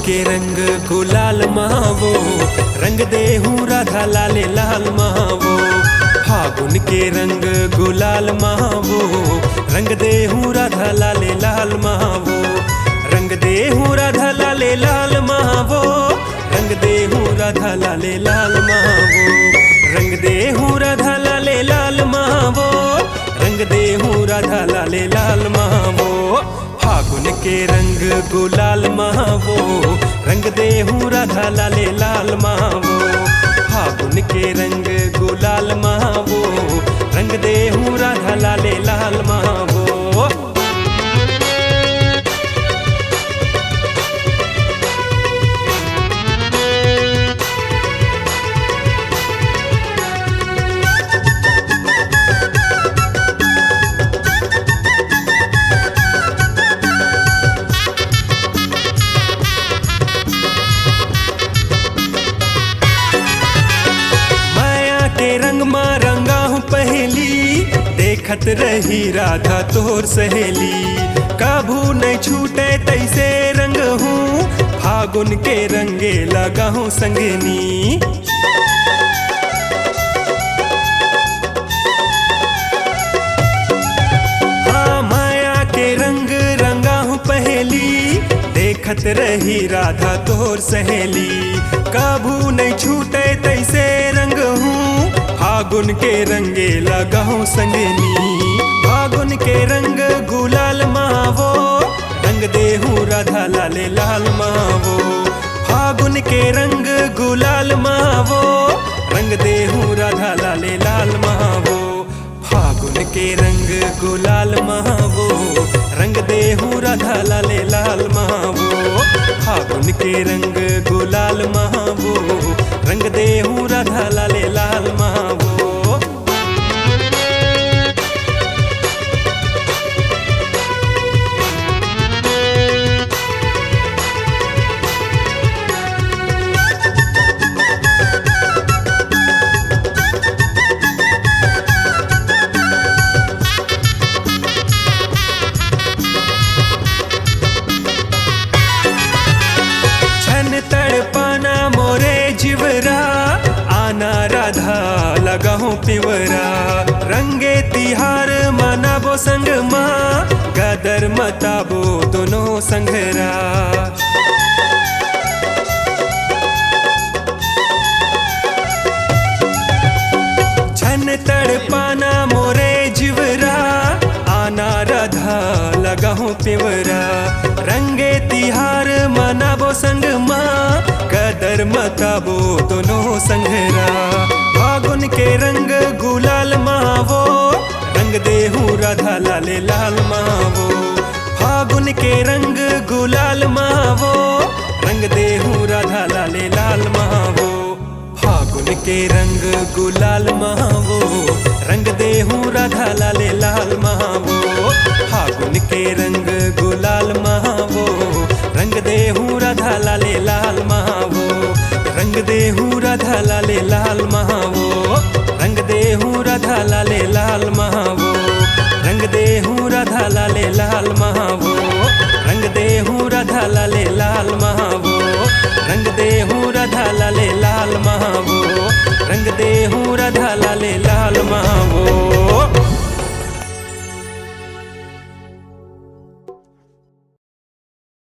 के रंग गुलाल महावो, रंग देहूं राधा लाले लाल महावो। फागुन के रंग गुलाल महावो, रंग देहूं राधा लाले लाल महावो। रंग देहूं राधा लाले लाल महावो, रंग देहूं राधा लाले लाल महावो। रंग देहूं राधा लाले लाल महावो, रंग देहूं राधा लाले लाल महावो। फागुन के रंग गुलाल महावो, रंग देहूं राधा लाले लाल महावो। फागुन के रंग गुलाल महावो, रंग देहूं राधा लाले लाल महावो। रंग मा रंगा हूँ पहली, देखत रही राधा तोर सहेली। काबू नहीं छूटे तैसे रंग हूँ, फागुन के रंगे लगा हूँ संगनी। हाँ माया के रंग रंगा हूँ पहली, देखत रही राधा तोर सहेली। काबू नहीं छूटे तैसे रंग हूँ, फागुन के रंगे लगाऊं संगनी। फागुन के रंग गुलाल महावो, रंग देहूं राधा लाले लाल महावो। फागुन के रंग गुलाल महावो, रंग देहूं राधा लाले लाल महावो। फागुन के रंग गुलाल महावो, रंग देहूं राधा लाले लाल महावो। फागुन के रंग गुलाल महावो, रंग देहूं राधा लाले लाल महावो। तड़पाना मोरे जिवरा, आना राधा लगाऊं पिवरा। रंगे तिहार मनाबो संग माँ, गदर मताबो दोनों संघरा। छन तड़पाना मोरे जिवरा, आना राधा लगाऊं पिवरा। रंगे तिहार मनाबो संग माँ, कदर मताबो दोनों संघरा। फागुन के रंग गुलाल महावो, रंग देहूं राधा लाले लाल महावो। फागुन के रंग गुलाल महावो, रंग देहूं राधा लाले लाल महावो। फागुन के रंग गुलाल महावो, रंग देहूं राधा लाले लाल महावो। फागुन के रंग गुलाल महावो, रंग देहूं राधा लाले लाल महावो। रंग देहूं राधा लाले लाल महावो, रंग देहूं राधा लाले लाल महावो। रंग देहूं राधा लाले लाल महावो।